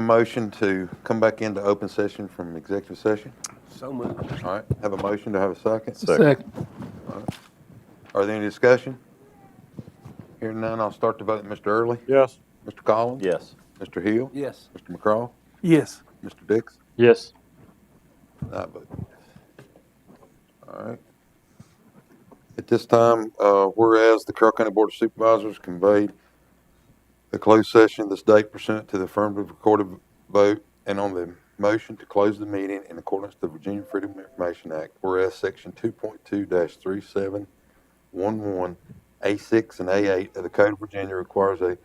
motion to come back into open session from executive session? So moved. All right, have a motion to have a second? Second. Are there any discussion? Hearing none, I'll start the vote. Mr. Early? Yes. Mr. Collins? Yes. Mr. Hill? Yes. Mr. McCraw? Yes. Mr. Dix? Yes. I vote yes. All right. At this time, whereas the Carroll County Board of Supervisors conveyed the closed session this date pursuant to the affirmative recorded vote and on the motion to close the meeting in accordance with the Virginia Freedom of Information Act, whereas Section 2.2-3711 A6 and A8 of the Code of Virginia requires a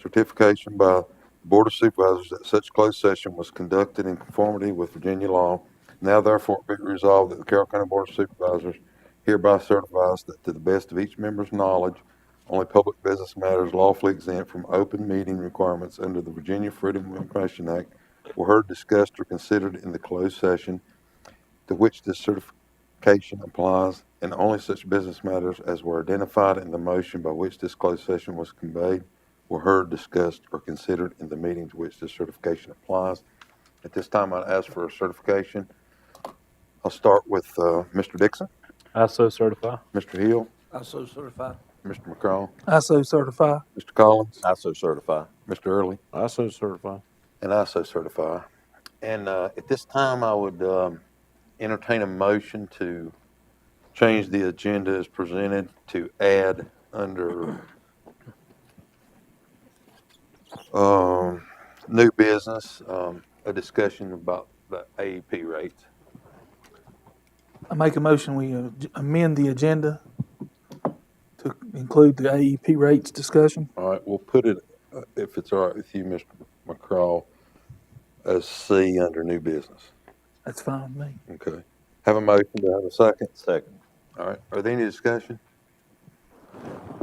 certification by the Board of Supervisors that such closed session was conducted in conformity with Virginia law. Now therefore be resolved that the Carroll County Board of Supervisors hereby certifies that to the best of each member's knowledge, only public business matters lawfully exempt from open meeting requirements under the Virginia Freedom of Information Act were heard, discussed, or considered in the closed session to which this certification applies, and only such business matters as were identified in the motion by which this closed session was conveyed were heard, discussed, or considered in the meeting to which this certification applies. At this time, I'd ask for a certification. I'll start with Mr. Dixon, I so certify. Mr. Hill, I so certify. Mr. McCraw, I so certify. Mr. Collins, I so certify. Mr. Early, I so certify. and I so certify. And at this time, I would entertain a motion to change the agenda as presented to add under new business, a discussion about the AEP rates. I make a motion, we amend the agenda to include the AEP rates discussion. All right, we'll put it, if it's all right with you, Mr. McCraw, as C under new business. That's fine with me. Okay. Have a motion to have a second? Second. All right. Are there any discussion?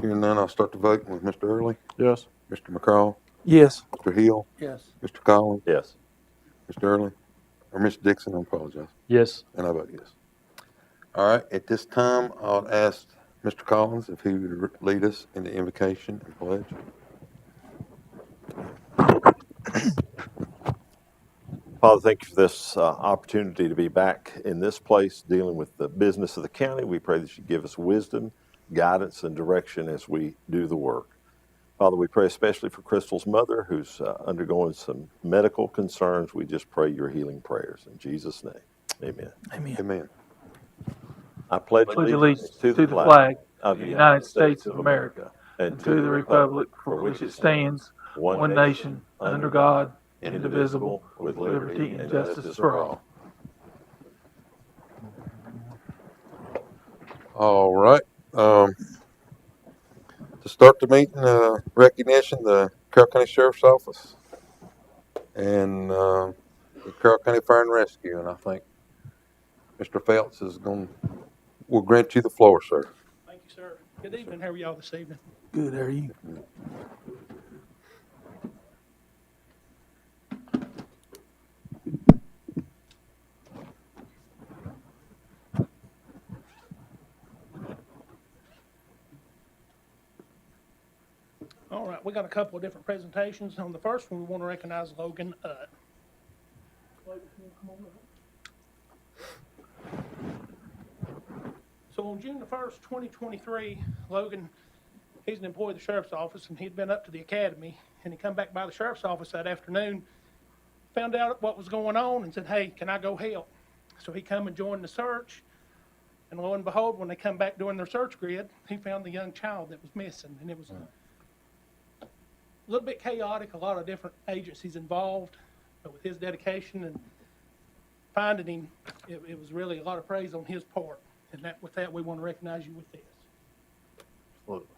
Hearing none, I'll start the voting with Mr. Early, Yes. Mr. McCraw, Yes. Mr. Hill, Yes. Mr. Collins, Yes. Mr. Early, or Mr. Dixon, I apologize. Yes. And I vote yes. All right. At this time, I'll ask Mr. Collins if he would lead us in the invocation and pledge. Father, thank you for this opportunity to be back in this place dealing with the business of the county. We pray that you give us wisdom, guidance, and direction as we do the work. Father, we pray especially for Crystal's mother who's undergoing some medical concerns. We just pray your healing prayers. In Jesus' name, amen. Amen. Amen. I pledge Pledge allegiance to the flag of the United States of America and to the republic for which it stands, one nation, under God, indivisible, with liberty and justice for all. All right. To start the meeting, recognition, the Carroll County Sheriff's Office and the Carroll County Fire and Rescue. And I think Mr. Phelps will grant you the floor, sir. Thank you, sir. Good evening. How are y'all this evening? Good, how are you? All right, we got a couple of different presentations. On the first one, we want to recognize Logan. So on June the 1st, 2023, Logan, he's an employee of the sheriff's office, and he'd been up to the academy, and he come back by the sheriff's office that afternoon, found out what was going on, and said, "Hey, can I go help?" So he come and joined the search, and lo and behold, when they come back doing their search grid, he found the young child that was missing, and it was a little bit chaotic, a lot of different agencies involved, but with his dedication and finding him, it was really a lot of praise on his part. And with that, we want to recognize you with this. Absolutely.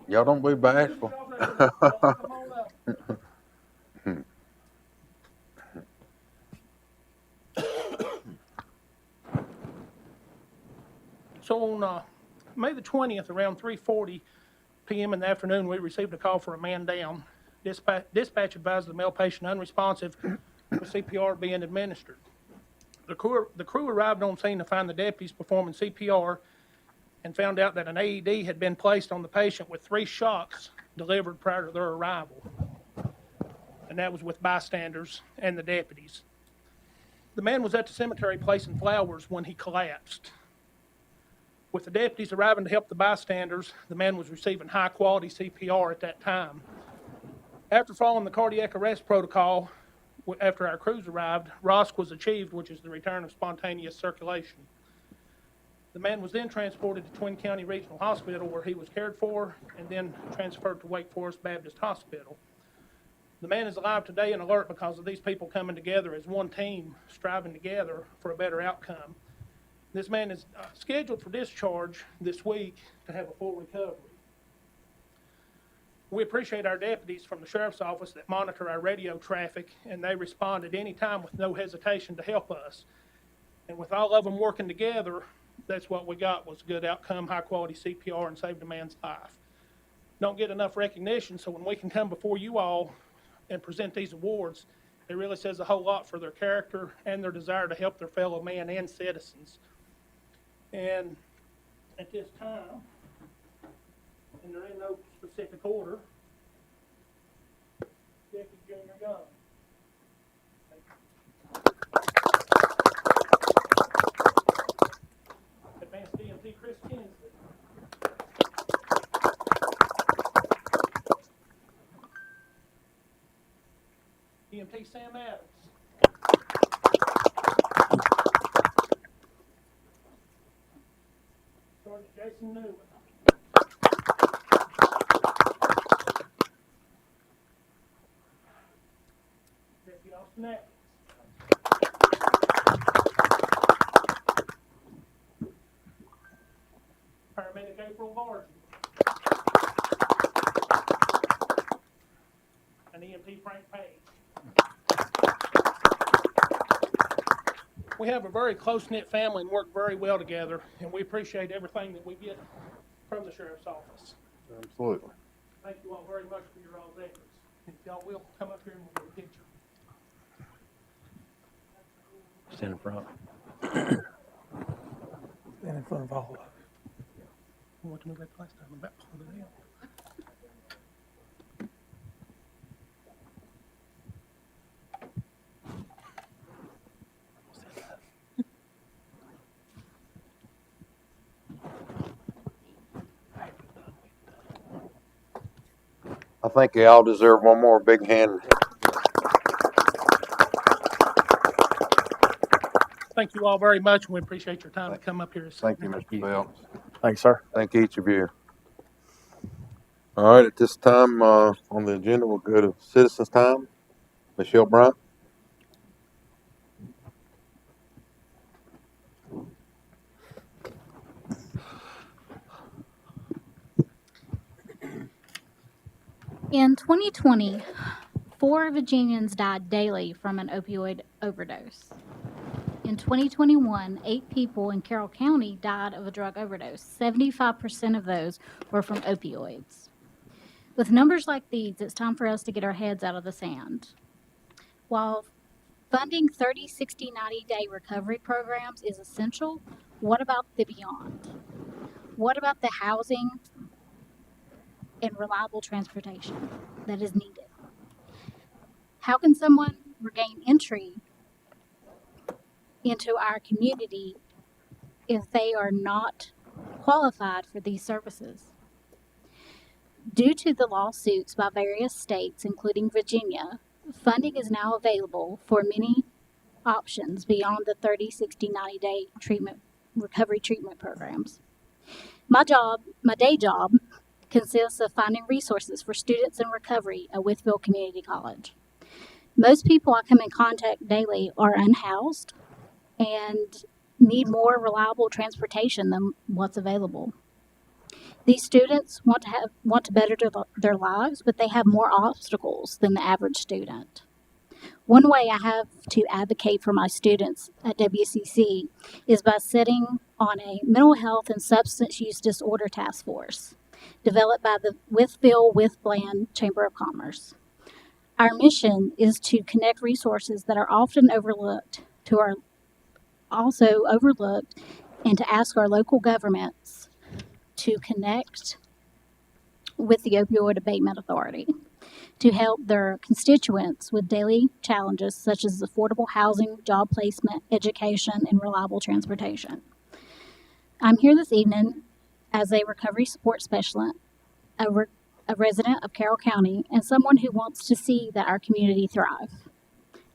Y'all don't be bashful. So on May the 20th, around 3:40 p.m. in the afternoon, we received a call for a man down. Dispatch advised the male patient unresponsive with CPR being administered. The crew arrived on scene to find the deputies performing CPR and found out that an AED had been placed on the patient with 3 shocks delivered prior to their arrival. And that was with bystanders and the deputies. The man was at the cemetery placing flowers when he collapsed. With the deputies arriving to help the bystanders, the man was receiving high-quality CPR at that time. After following the cardiac arrest protocol, after our crews arrived, ROSC was achieved, which is the return of spontaneous circulation. The man was then transported to Twin County Regional Hospital, where he was cared for, and then transferred to Wake Forest Baptist Hospital. The man is alive today and alert because of these people coming together as one team, striving together for a better outcome. This man is scheduled for discharge this week to have a full recovery. We appreciate our deputies from the sheriff's office that monitor our radio traffic, and they respond at any time with no hesitation to help us. And with all of them working together, that's what we got, was a good outcome, high-quality CPR, and saved a man's life. Don't get enough recognition, so when we can come before you all and present these awards, it really says a whole lot for their character and their desire to help their fellow man and citizens. And at this time, and they're in no specific order, Jackie Junior Young. Advanced DMT Chris Kinsley. DMT Sam Adams. Sergeant Jason Newman. Deputy Austin Atkins. Paramedic April Vargy. And EMT Frank Page. We have a very close-knit family and work very well together, and we appreciate everything that we get from the sheriff's office. Absolutely. Thank you all very much for your all's efforts. If y'all will, come up here and we'll get a picture. Stand in front. Stand in front of all of us. We want to move that last time, I'm about pulled it out. I think they all deserve one more big hand. Thank you all very much, and we appreciate your time to come up here. Thank you, Mr. Phelps. Thanks, sir. Thank each of you. All right, at this time on the agenda, we'll go to citizens' time. Michelle Bryant. In 2020, 4 Virginians died daily from an opioid overdose. In 2021, 8 people in Carroll County died of a drug overdose. 75% of those were from opioids. With numbers like these, it's time for us to get our heads out of the sand. While funding 30, 60, 90-day recovery programs is essential, what about the beyond? What about the housing and reliable transportation that is needed? How can someone regain entry into our community if they are not qualified for these services? Due to the lawsuits by various states, including Virginia, funding is now available for many options beyond the 30, 60, 90-day recovery treatment programs. My day job, consists of finding resources for students in recovery at Wytheville Community College. Most people I come in contact daily are unhoused and need more reliable transportation than what's available. These students want to better their lives, but they have more obstacles than the average student. One way I have to advocate for my students at WCC is by sitting on a mental health and substance use disorder task force developed by the With Bill With Bland Chamber of Commerce. Our mission is to connect resources that are often overlooked and to ask our local governments to connect with the Opioid Abatement Authority to help their constituents with daily challenges such as affordable housing, job placement, education, and reliable transportation. I'm here this evening as a recovery support specialist, a resident of Carroll County, and someone who wants to see that our community thrive.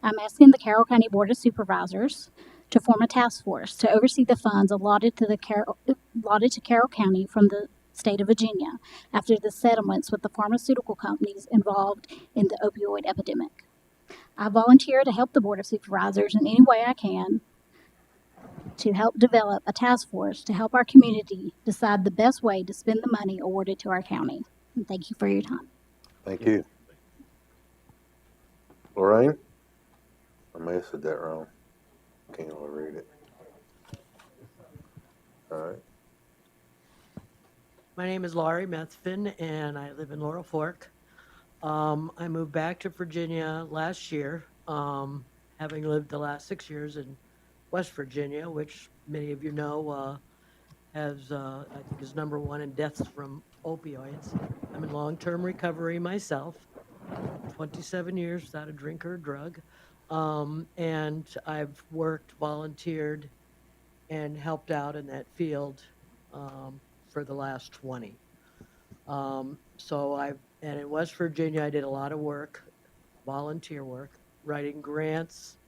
I'm asking the Carroll County Board of Supervisors to form a task force to oversee the funds allotted to Carroll County from the state of Virginia after the settlements with the pharmaceutical companies involved in the opioid epidemic. I volunteer to help the Board of Supervisors in any way I can to help develop a task force to help our community decide the best way to spend the money awarded to our county. And thank you for your time. Thank you. Lorraine? I may have said that wrong. Can't really read it. All right. My name is Laurie Methvin, and I live in Laurel Fork. I moved back to Virginia last year, having lived the last 6 years in West Virginia, which many of you know has, I think, is number one in deaths from opioids. I'm in long-term recovery myself, 27 years without a drink or a drug, and I've worked, volunteered, and helped out in that field for the last 20. And in West Virginia, I did a lot of work, volunteer work, writing grants,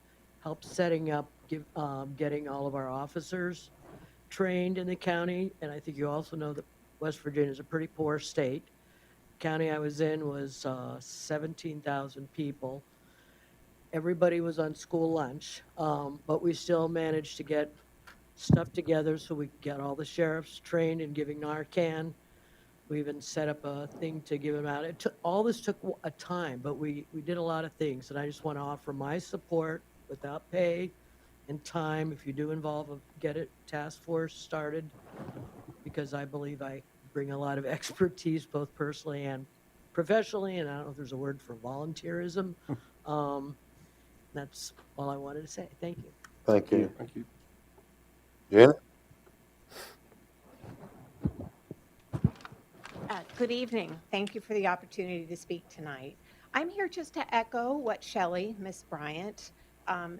helped setting up, getting all of our officers trained in the county. And I think you also know that West Virginia is a pretty poor state. The county I was in was 17,000 people. Everybody was on school lunch, but we still managed to get stuff together so we could get all the sheriffs trained in giving Narcan. We even set up a thing to give them out. All this took a time, but we did a lot of things, and I just want to offer my support without pay and time. If you do get a task force started, because I believe I bring a lot of expertise, both personally and professionally, and I don't know if there's a word for volunteerism. That's all I wanted to say. Thank you. Thank you. Thank you. Janet? Good evening. Thank you for the opportunity to speak tonight. I'm here just to echo what Shelley, Miss Bryant,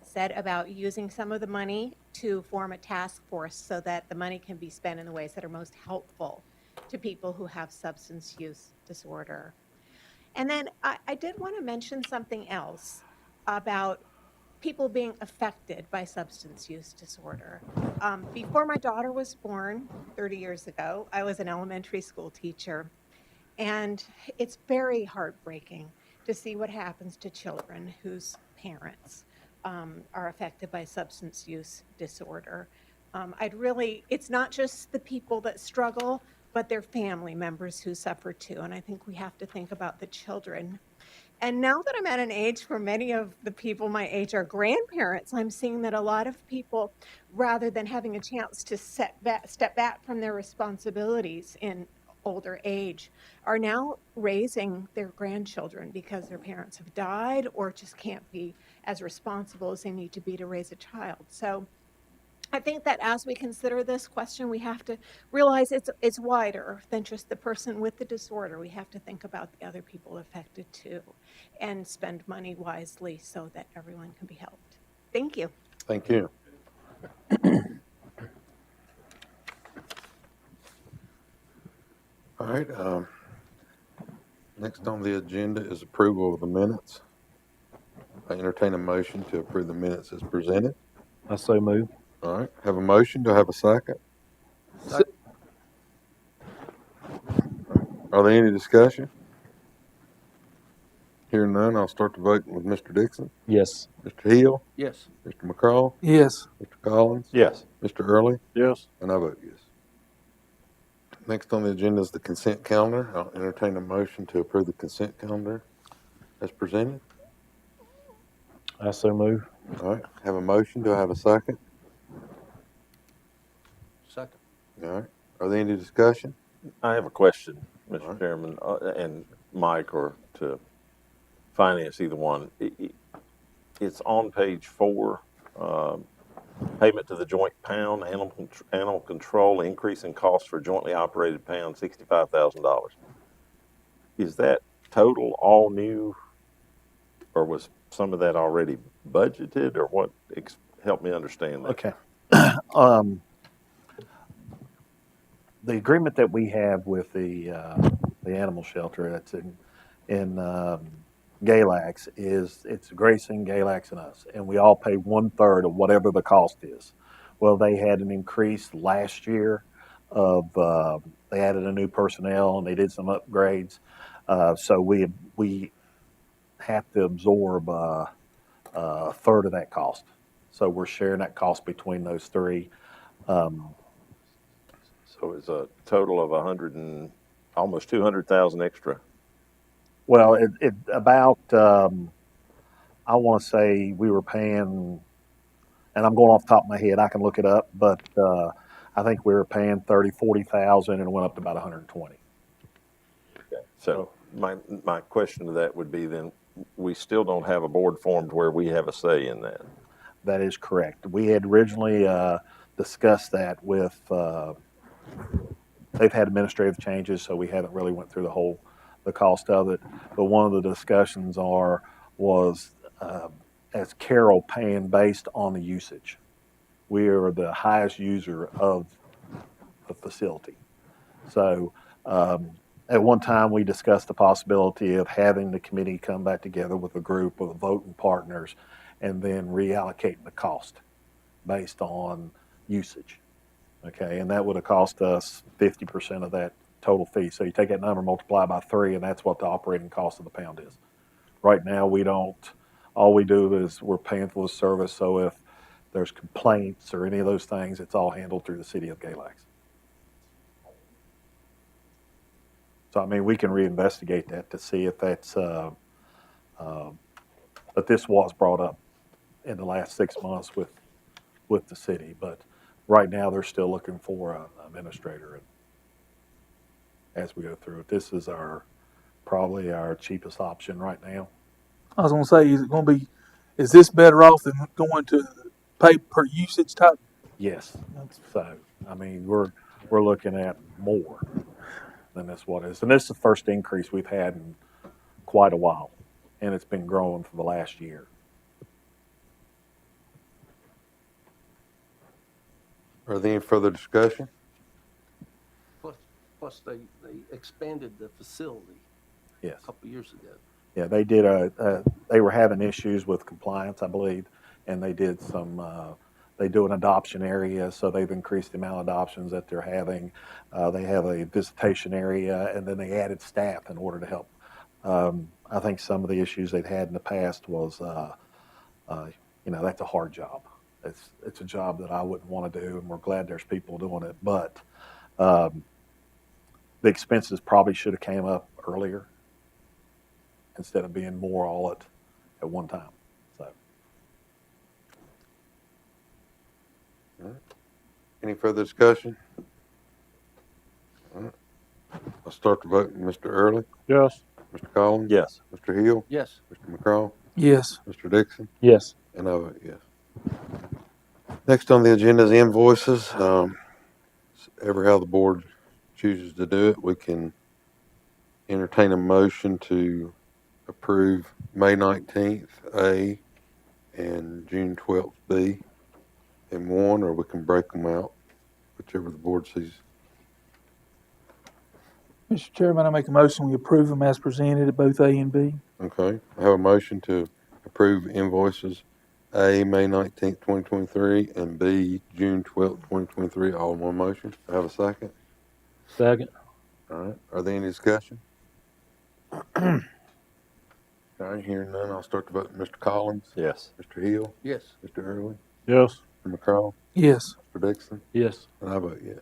said about using some of the money to form a task force so that the money can be spent in the ways that are most helpful to people who have substance use disorder. And then I did want to mention something else about people being affected by substance use disorder. Before my daughter was born 30 years ago, I was an elementary school teacher, and it's very heartbreaking to see what happens to children whose parents are affected by substance use disorder. It's not just the people that struggle, but their family members who suffer too, and I think we have to think about the children. And now that I'm at an age where many of the people my age are grandparents, I'm seeing that a lot of people, rather than having a chance to step back from their responsibilities in older age, are now raising their grandchildren because their parents have died or just can't be as responsible as they need to be to raise a child. So I think that as we consider this question, we have to realize it's wider than just the person with the disorder. We have to think about the other people affected too and spend money wisely so that everyone can be helped. Thank you. Thank you. All right. Next on the agenda is approval of the minutes. I entertain a motion to approve the minutes as presented. I so move. All right. Have a motion. Do I have a second? Are there any discussion? Hearing none, I'll start the voting with Mr. Dixon, Yes. Mr. Hill, Yes. Mr. McCraw, Yes. Mr. Collins, Yes. Mr. Early, Yes. and I vote yes. Next on the agenda is the consent calendar. I'll entertain a motion to approve the consent calendar as presented. I so move. All right, have a motion. Do I have a second? Second. All right. Are there any discussion? I have a question, All Mr. right. Chairman, and Mike or to finance, either one. It's on page 4, payment to the joint pound, animal control, increase in cost for jointly operated pound, $65,000. Is that total all new, or was some of that already budgeted, or what? Help me understand that. Okay. The agreement that we have with the animal shelter that's in Galax is it's Grayson, Galax, and us, and we all pay 1/3 of whatever the cost is. Well, they had an increase last year of they added a new personnel and they did some upgrades, so we have to absorb a third of that cost. So we're sharing that cost between those three. So it's a total of almost 200,000 extra. Well, it about I want to say we were paying, and I'm going off the top of my head. I can look it up, but I think we were paying 40,000, and it went up to about 120. Okay. So my question to that would be then, we still don't have a board formed where we have a say in that. That is correct. We had originally discussed that with. They've had administrative changes, so we haven't really went through the cost of it. But one of the discussions was as Carroll paying based on the usage. We are the highest user of the facility. So at one time, we discussed the possibility of having the committee come back together with a group of voting partners and then reallocating the cost based on usage. Okay, and that would have cost us 50% of that total fee. So you take that number, multiply by 3, and that's what the operating cost of the pound is. Right now, we don't. All we do is we're paying for the service. So if there's complaints or any of those things, it's all handled through the city of Galax. So I mean, we can reinvestigate that to see if that's. But this was brought up in the last 6 months with the city, but. Right now, they're still looking for an administrator. As we go through it, this is probably our cheapest option right now. I was gonna say, is this better off than going to pay per usage type? Yes. So, I mean, we're looking at more than this what is. And this is the first increase we've had in quite a while. And it's been growing for the last year. Are there any further discussion? Plus they expanded the facility Yes. a couple years ago. Yeah, they did they were having issues with compliance, I believe, and they did they do an adoption area, so they've increased the amount of adoptions that they're having. They have a visitation area, and then they added staff in order to help. I think some of the issues they've had in the past was, that's a hard job. It's a job that I wouldn't want to do, and we're glad there's people doing it. But the expenses probably should have came up earlier instead of being more all at one time. So, All right. Any further discussion? All right. I'll start the vote. Mr. Early, yes. Mr. Collins, Yes. Mr. Hill, Yes. Mr. McCraw, Yes. Mr. Dixon, Yes. and I vote yes. Next on the agenda is invoices. Ever how the board chooses to do it, we can entertain a motion to approve May 19th A and June 12th B in one, or we can break them out, whichever the board sees. Mr. Chairman, I make a motion we approve them as presented at both A and B. Okay, I have a motion to approve invoices A, May 19th, 2023, and B, June 12th, 2023, all in one motion. I have a second. Second. All right, are there any discussion? All right, hearing none, I'll start the vote. Mr. Collins, Yes. Mr. Hill, Yes. Mr. Early, Yes. Mr. McCraw, Yes. Mr. Dixon, Yes. and I vote yes.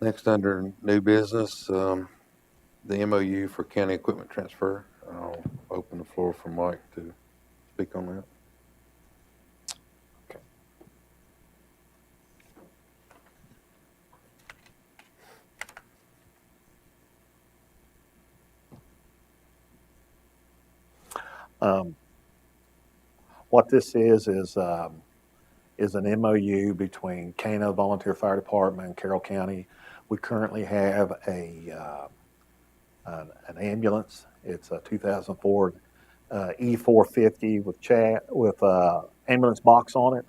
Next, under new business, the MOU for county equipment transfer. I'll open the floor for Mike to speak on that? What this is an MOU between Cana Volunteer Fire Department and Carroll County. We currently have an ambulance. It's a 2004 E450 with ambulance box on it.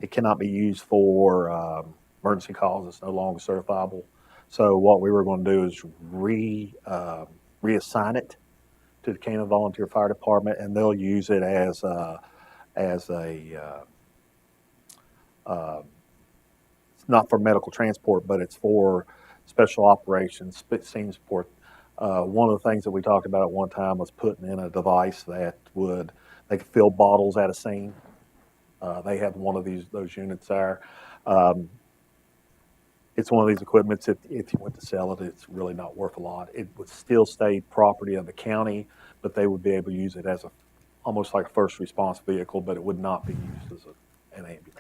It cannot be used for emergency calls. It's no longer certifiable. So what we were going to do is reassign it to the Cana Volunteer Fire Department, and they'll use it as a it's not for medical transport, but it's for special operations, scene support. One of the things that we talked about at one time was putting in a device that they could fill bottles at a scene. They have one of those units there. It's one of these equipments, if you went to sell it, it's really not worth a lot. It would still stay property of the county, but they would be able to use it as almost like a first response vehicle, but it would not be used as an ambulance.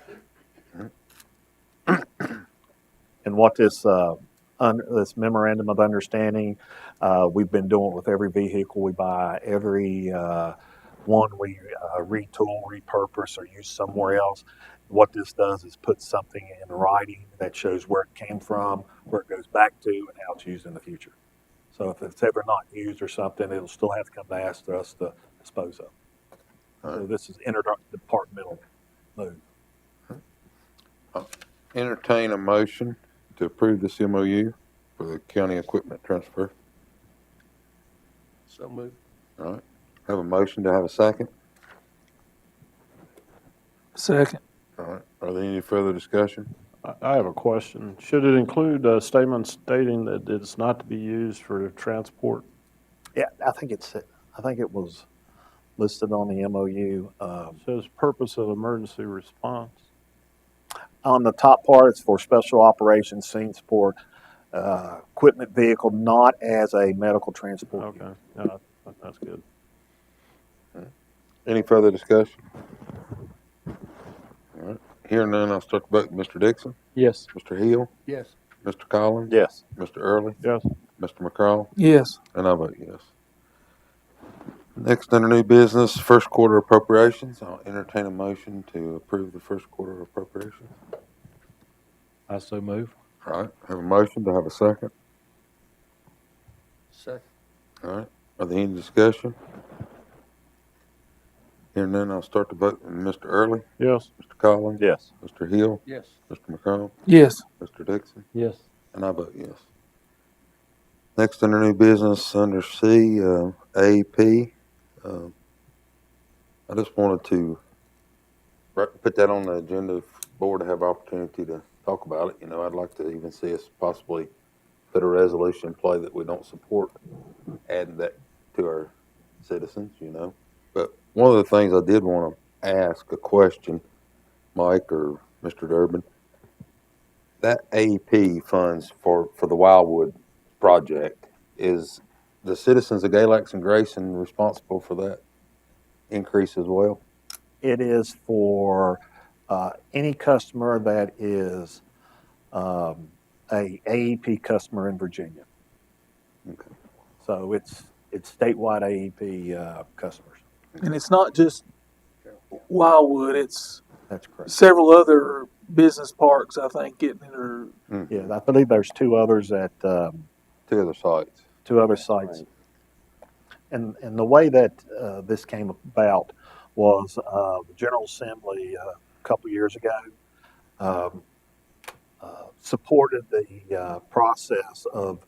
And what this memorandum of understanding, we've been doing with every vehicle we buy, every one we retool, repurpose, or use somewhere else. What this does is put something in writing that shows where it came from, where it goes back to, and how it's used in the future. So if it's ever not used or something, it'll still have to come to ask us to dispose of. So this is interdepartmental move. Entertain a motion to approve this MOU for the county equipment transfer. So moved. All right. Have a motion to have a second. Second. All right. Are there any further discussion? I have a question. Should it include a statement stating that it's not to be used for transport? Yeah, I think it was listed on the MOU. Says purpose of emergency response. On the top part, it's for special operations, scene support, equipment vehicle, not as a medical transport. Okay, yeah, that's good. Any further discussion? All right. Hearing none, I'll start the vote. Mr. Dixon? Yes. Mr. Hill? Yes. Mr. Collins? Yes. Mr. Early? Yes. Mr. McCraw? Yes. And I vote yes. Next, under new business, first quarter appropriations. I'll entertain a motion to approve the first quarter appropriations. I so move. All right. Have a motion to have a second. Second. All right. Are there any discussion? Hearing none, I'll start the vote. Mr. Early? Yes. Mr. Collins? Yes. Mr. Hill? Yes. Mr. McCraw? Yes. Mr. Dixon? Yes. And I vote yes. Next, under new business, under C, AEP. I just wanted to put that on the agenda for the board to have opportunity to talk about it. You know, I'd like to even see us possibly put a resolution in play that we don't support adding that to our citizens, you know. But one of the things I did want to ask a question, Mike or Mr. Durbin, that AEP funds for the Wildwood project, is the citizens of Galax and Grayson responsible for that increase as well? It is for any customer that is a AEP customer in Virginia. Okay. So it's statewide AEP customers. And it's not just Wildwood, it's That's correct. several other business parks, I think, getting it, or Yeah, I believe there's two others at Two other sites. two other sites. And the way that this came about was the General Assembly a couple years ago supported the process of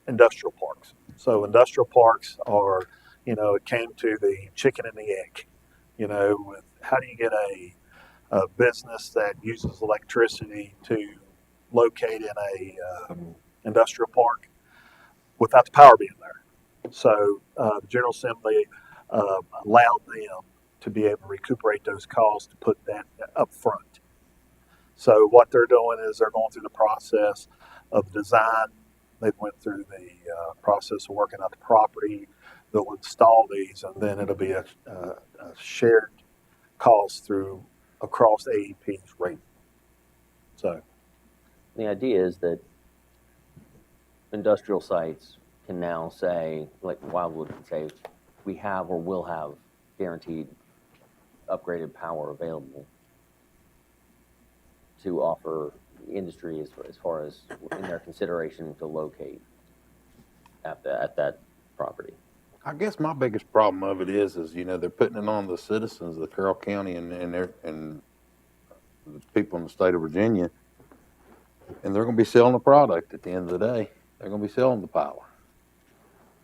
industrial parks. So industrial parks are, you know, it came to the chicken and the egg. You know, with how do you get a business that uses electricity to locate in a industrial park without the power being there? So the General Assembly allowed them to be able to recuperate those costs to put that up front. So what they're doing is they're going through the process of design. They went through the process of working out the property. they'll install these, and then it'll be a shared cost through across AEP's rate. So, The idea is that industrial sites can now say, like Wildwood can say, we have or will have guaranteed upgraded power available to offer industry as far as in their consideration to locate at that property. I guess my biggest problem of it is you know, they're putting it on the citizens of the Carroll County and the people in the state of Virginia, and they're going to be selling the product at the end of the day. They're going to be selling the power.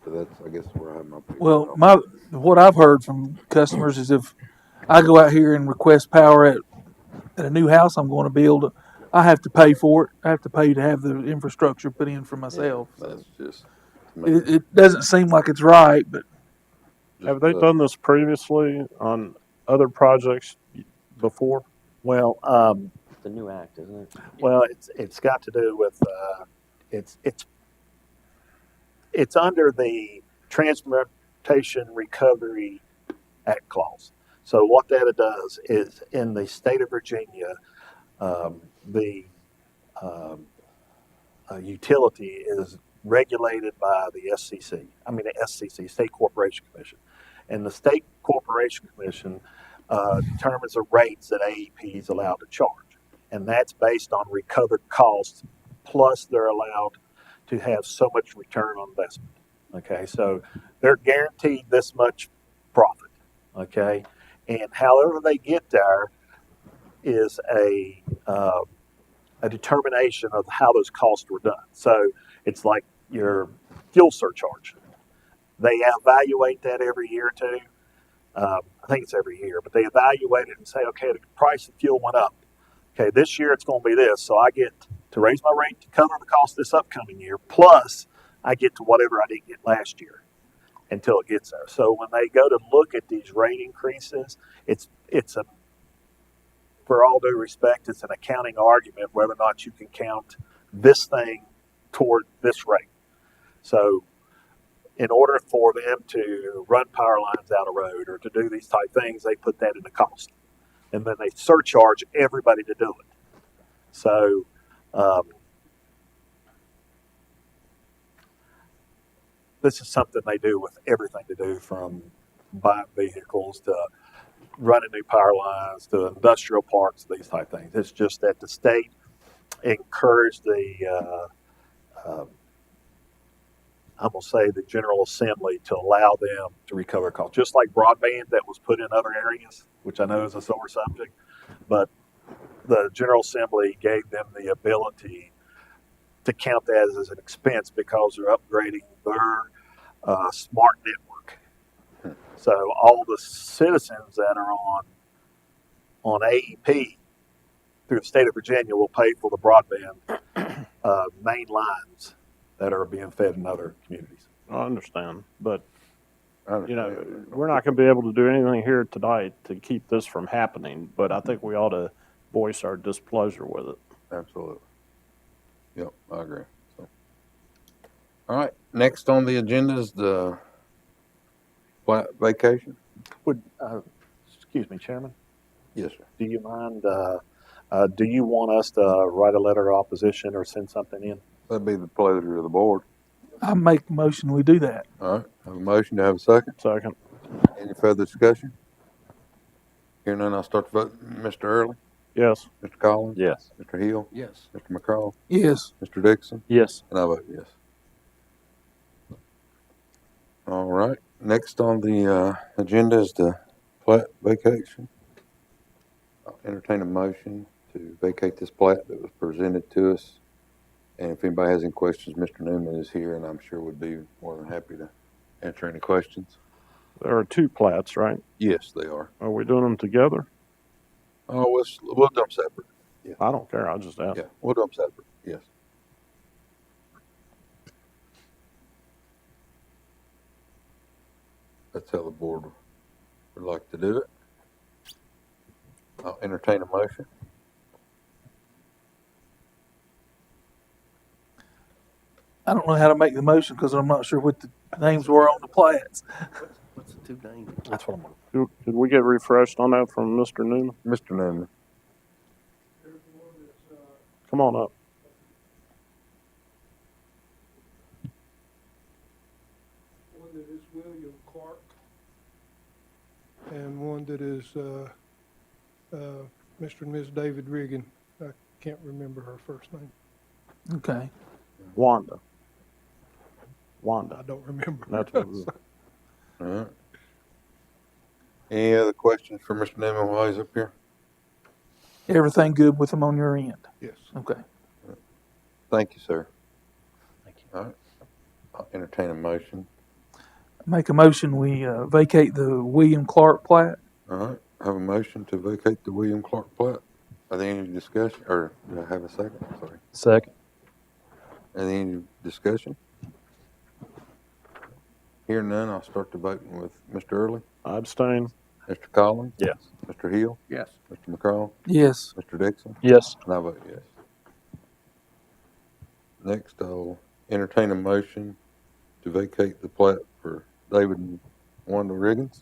So that's, I guess, where I have my biggest Well, problem. what I've heard from customers is if I go out here and request power at a new house I'm going to build, I have to pay for it. I have to pay to have the infrastructure put in for myself. That's just. It doesn't seem like it's right, but Have they done this previously on other projects before? well, It's a new act, isn't it? well, it's got to do with it's under the Transportation Recovery Act clause. So what that does is in the state of Virginia, the utility is regulated by the SCC. I mean the SCC, State Corporation Commission, and the State Corporation Commission determines the rates that AEP is allowed to charge, and that's based on recovered costs. Plus, they're allowed to have so much return on investment. Okay, so they're guaranteed this much profit. Okay, and however they get there is a determination of how those costs were done. So it's like your fuel surcharge. They evaluate that every year or two. I think it's every year, but they evaluate it and say, okay, the price of fuel went up. Okay, this year it's going to be this, so I get to raise my rate to cover the cost this upcoming year, plus I get to whatever I didn't get last year until it gets there. So when they go to look at these rate increases, it's a, for all due respect, it's an accounting argument whether or not you can count this thing toward this rate. So in order for them to run power lines down a road or to do these type things, they put that in the cost. And then they surcharge everybody to do it. So this is something they do with everything to do, from buying vehicles to running new power lines to industrial parks, these type things. It's just that the state encouraged the I'm going to say the General Assembly to allow them to recover costs, just like broadband that was put in other areas, which I know is a sore subject, but the General Assembly gave them the ability to count that as an expense because they're upgrading their smart network. So all the citizens that are on AEP through the state of Virginia will pay for the broadband main lines that are being fed in other communities. I understand, but you know, we're not going to be able to do anything here tonight to keep this from happening, but I think we ought to voice our displeasure with it. Absolutely. Yep, I agree. So, all right, next on the agenda is the vacation. Would excuse me, Chairman? Yes, sir. Do you mind? Do you want us to write a letter of opposition or send something in? That'd be the pleasure of the board. I make the motion we do that. All right, have a motion to have a second. Second. Any further discussion? Hearing none, I'll start the vote. Mr. Early, Yes. Mr. Collins, Yes. Mr. Hill, Yes. Mr. McCraw, Yes. Mr. Dixon, Yes. and I vote yes. All right, next on the agenda is the plat vacation. I'll entertain a motion to vacate this plat that was presented to us. And if anybody has any questions, Mr. Newman is here, and I'm sure would be more than happy to answer any questions. There are two plats, right? Yes, they are. Are we doing them together? Oh, we'll do them separate. I don't care. I'll just ask. Yeah, we'll do them separate. Yes. That's how the board would like to do it. I'll entertain a motion. I don't know how to make the motion because I'm not sure what the names were on the plats. What's the two names? That's what I'm gonna. Did we get refreshed on that from Mr. Newman? Mr. Newman. Come on up. One that is William Clark, and one that is Mr. and Ms. David Riggin. I can't remember her first name. Okay. Wanda. I don't remember. That's what it is. All right. Any other questions for Mr. Newman while he's up here? Everything good with them on your end? Yes. Okay. Thank you, sir. Thank you. All right. I'll entertain a motion. Make a motion, we vacate the William Clark plat. All right. I have a motion to vacate the William Clark plat. Are there any discussion, or do I have a second? Sorry. Second. Are there any discussion? Hearing none, I'll start the voting with Mr. Early, I abstain. Mr. Collins, Yes. Mr. Hill, Yes. Mr. McCraw, Yes. Mr. Dixon, Yes. and I vote yes. Next, I'll entertain a motion to vacate the plat for David and Wanda Riggins.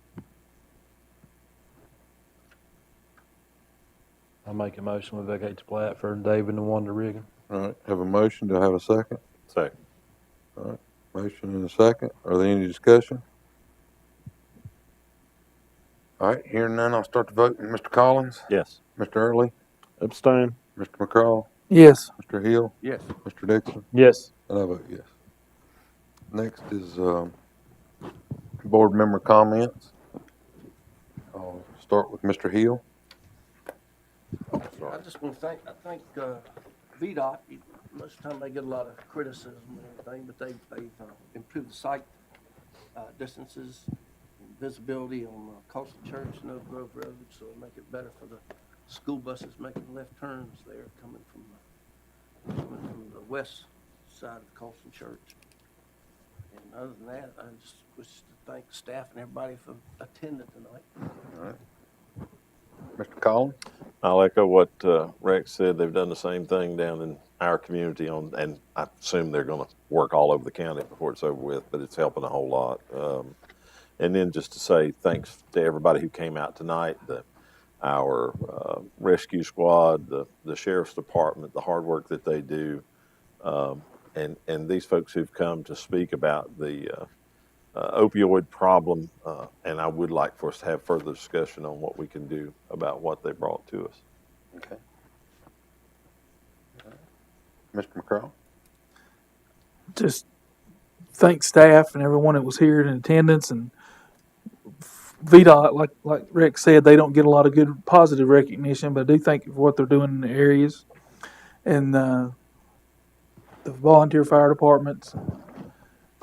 I make a motion we vacate the plat for David and Wanda Riggin. All right, have a motion. Do I have a second? Second. All right, motion and a second. Are there any discussion? All right, hearing none, I'll start the voting. Mr. Collins, Yes. Mr. Early, Abstain. Mr. McCraw, Yes. Mr. Hill, Yes. Mr. Dixon, Yes. and I vote yes. Next is board member comments. I'll start with Mr. Hill. I just want to thank VDOT. Most of the time they get a lot of criticism and everything, but they've improved the sight distances, and visibility on Coastal Church and Oak Grove Road, so it'll make it better for the school buses making left turns there coming from the west side of Coastal Church. And other than that, I just wish to thank staff and everybody for attending tonight. All right. Mr. Collins? I'll echo what Rex said. They've done the same thing down in our community and I assume they're going to work all over the county before it's over with, but it's helping a whole lot. And then just to say thanks to everybody who came out tonight, our rescue squad, the sheriff's department, the hard work that they do, and these folks who've come to speak about the opioid problem, and I would like for us to have further discussion on what we can do about what they brought to us. Okay. Mr. McCraw? Just thank staff and everyone that was here in attendance, and VDOT, like Rex said, they don't get a lot of good positive recognition, but I do thank you for what they're doing in the areas. And the volunteer fire departments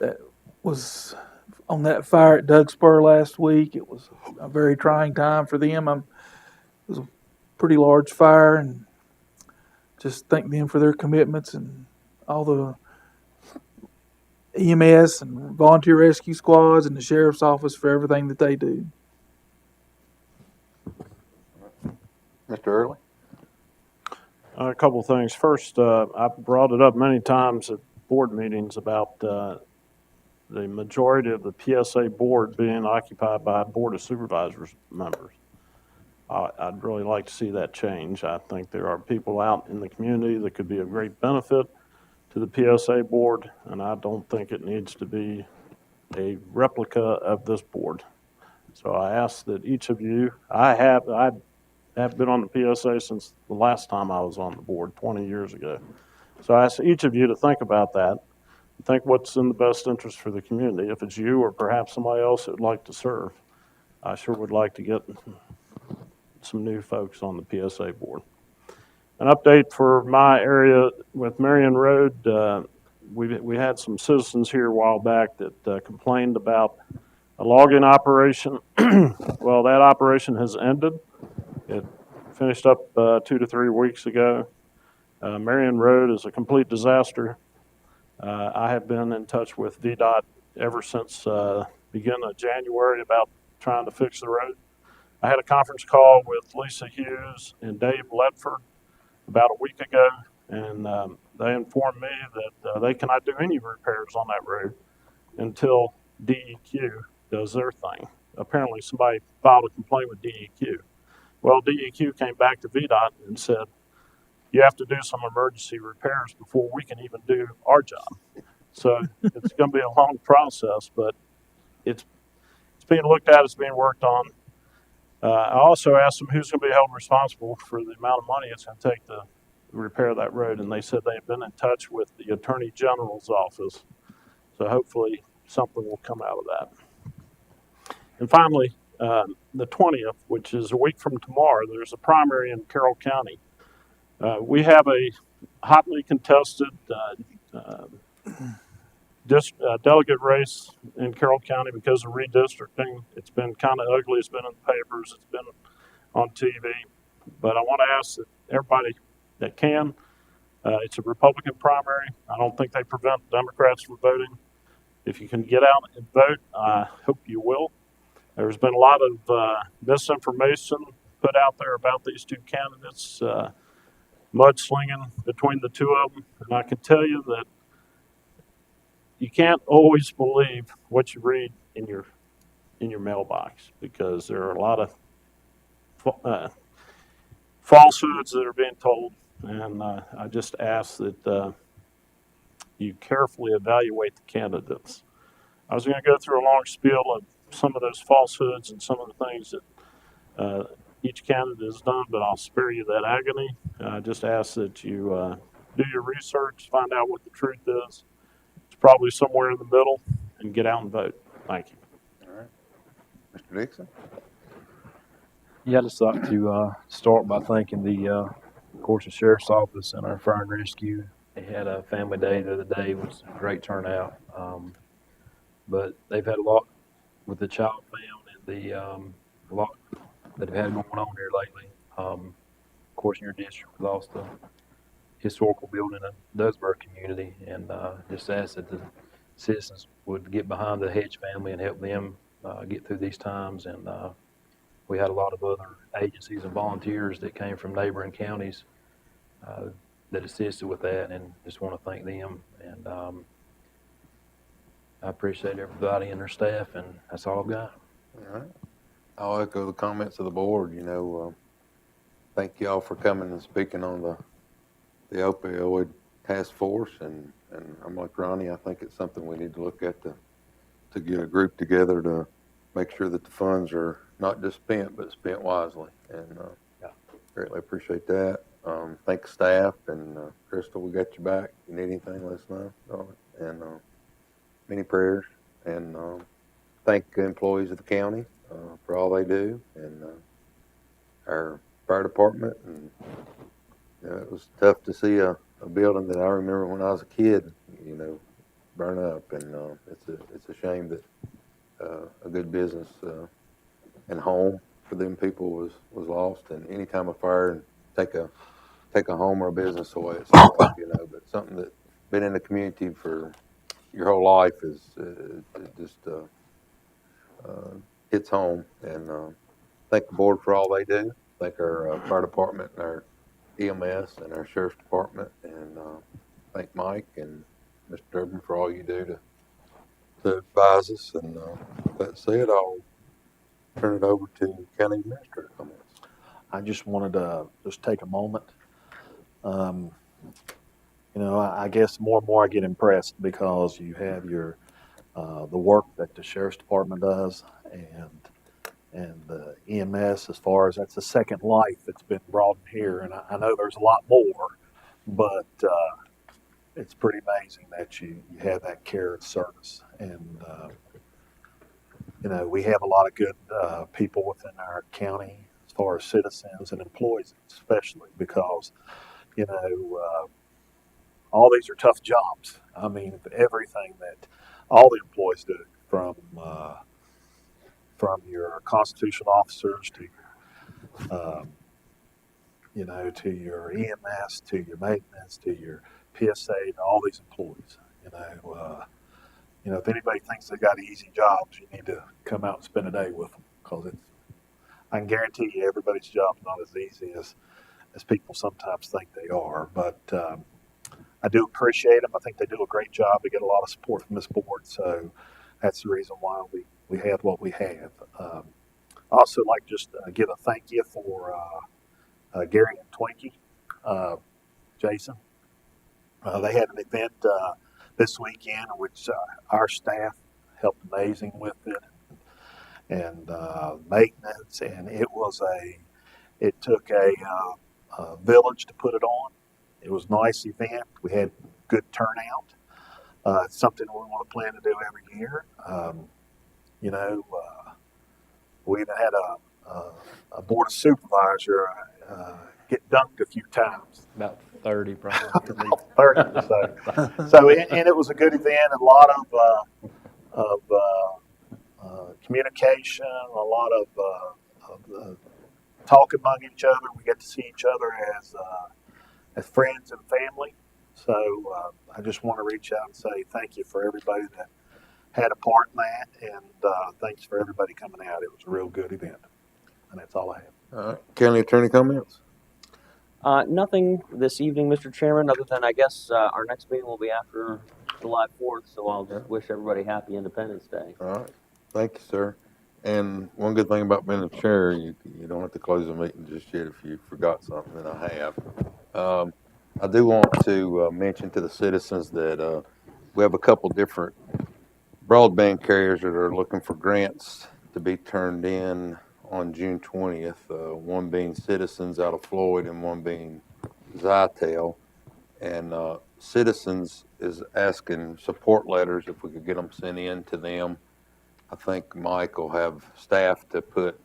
that was on that fire at Doug Spur last week. It was a very trying time for them. It was a pretty large fire, and just thank them for their commitments and all the EMS and volunteer rescue squads and the sheriff's office for everything that they do. Mr. Early? A couple of things. First, I've brought it up many times at board meetings about the majority of the PSA board being occupied by Board of Supervisors members. I'd really like to see that change. I think there are people out in the community that could be of great benefit to the PSA board, and I don't think it needs to be a replica of this board. So I ask that each of you, I have been on the PSA since the last time I was on the board 20 years ago. So I ask each of you to think about that. Think what's in the best interest for the community. If it's you or perhaps somebody else that would like to serve, I sure would like to get some new folks on the PSA board. An update for my area with Marion Road. We had some citizens here a while back that complained about a logging operation. Well, that operation has ended. It finished up 2 to 3 weeks ago. Marion Road is a complete disaster. I have been in touch with VDOT ever since beginning of January about trying to fix the road. I had a conference call with Lisa Hughes and Dave Ledford about a week ago, and they informed me that they cannot do any repairs on that road until DEQ does their thing. Apparently, somebody filed a complaint with DEQ. Well, DEQ came back to VDOT and said, you have to do some emergency repairs before we can even do our job. So it's going to be a long process, but it's being looked at, it's being worked on. I also asked them who's going to be held responsible for the amount of money it's going to take to repair that road, and they said they've been in touch with the Attorney General's office. So hopefully something will come out of that. And finally, the 20th, which is a week from tomorrow, there's a primary in Carroll County. We have a hotly contested delegate race in Carroll County because of redistricting. It's been kind of ugly. It's been in the papers. It's been on TV. But I want to ask that everybody that can, it's a Republican primary. I don't think they prevent Democrats from voting. If you can get out and vote, I hope you will. There's been a lot of misinformation put out there about these two candidates, mudslinging between the two of them. And I can tell you that you can't always believe what you read in your mailbox, because there are a lot of falsehoods that are being told. And I just ask that you carefully evaluate the candidates. I was going to go through a long spiel of some of those falsehoods and some of the things that each candidate has done, but I'll spare you that agony. I just ask that you do your research, find out what the truth is. It's probably somewhere in the middle, and get out and vote. Thank you. All right. Mr. Dixon? Yeah, I'd just like to start by thanking of course, the Sheriff's Office and our Fire and Rescue. They had a family day the other day. It was a great turnout. But they've had a lot with the child found and a lot that have had going on here lately. Of course, in your district, we lost the historical building in Dudsburg community, and just ask that the citizens would get behind the Hedge family and help them get through these times. And we had a lot of other agencies and volunteers that came from neighboring counties that assisted with that, and just want to thank them. And I appreciate everybody and their staff, and that's all I've got. All right. I'll echo the comments of the board. Thank you all for coming and speaking on the opioid task force. And I'm like Ronnie, I think it's something we need to look at to get a group together to make sure that the funds are not just spent, but spent wisely. And greatly appreciate that. Thank staff and Crystal, we got you back. If you need anything, let us know. And many prayers. And thank the employees of the county for all they do, and our fire department. And it was tough to see a building that I remember when I was a kid, burn up. And it's a shame that a good business and home for them people was lost. And anytime a fire take a home or a business away, it's tough, but something that been in the community for your whole life is it just hits home. And thank the board for all they do. Thank our fire department and our EMS and our sheriff's department, and thank Mike and Mr. Durbin for all you do to advise us. And with that said, I'll turn it over to county administrator comments. I just wanted to just take a moment. I guess more and more I get impressed because you have the work that the sheriff's department does, and the EMS, as far as that's a second life that's been brought in here. And I know there's a lot more, but it's pretty amazing that you have that care and service. And we have a lot of good people within our county as far as citizens and employees, especially because all these are tough jobs. I mean, everything that all the employees do, from your constitutional officers to to your EMS, to your maintenance, to your PSA, to all these employees. If anybody thinks they got easy jobs, you need to come out and spend a day with them, because I can guarantee you everybody's job's not as easy as people sometimes think they are. But I do appreciate them. I think they do a great job. We get a lot of support from this board, so that's the reason why we have what we have. I also like just give a thank you for Gary and Twinkie, Jason. They had an event this weekend in which our staff helped amazing with it and maintenance, and it took a village to put it on. It was a nice event. We had good turnout. It's something we want to plan to do every year. We even had a board of supervisor get dunked a few times. About 30 probably. 30. And it was a good event. A lot of communication, a lot of talk among each other. We get to see each other as friends and family. So I just want to reach out and say thank you for everybody that had a part in that, and thanks for everybody coming out. It was a real good event, and that's all I have. All right. County Attorney comments? Nothing this evening, Mr. Chairman, other than I guess our next meeting will be after July 4th, so I'll just wish everybody happy Independence Day. All right. Thank you, sir. And one good thing about being a chair, you don't have to close the meeting just yet if you forgot something, and I have. I do want to mention to the citizens that we have a couple different broadband carriers that are looking for grants to be turned in on June 20th, one being Citizens out of Floyd and one being Zytel. And Citizens is asking support letters if we could get them sent in to them. I think Mike will have staff to put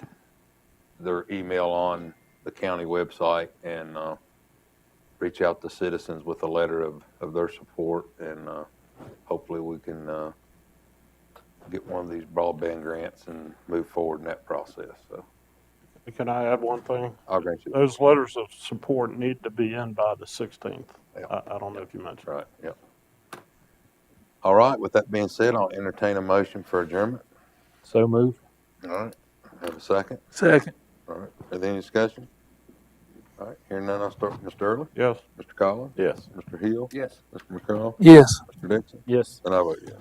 their email on the county website and reach out to Citizens with a letter of their support, and hopefully we can get one of these broadband grants and move forward in that process. So Can I add one thing? I'll grant you. Those letters of support need to be in by the 16th. Yeah. I don't know if you mentioned. Right. Yep. All right. With that being said, I'll entertain a motion for adjournment. So move. All right. Have a second. Second. All right. Are there any discussion? All right. Hearing none, I'll start with Mr. Early. Yes. Mr. Collins. Yes. Mr. Hill. Yes. Mr. McCall. Yes. Mr. Dixon. Yes. And I vote yes.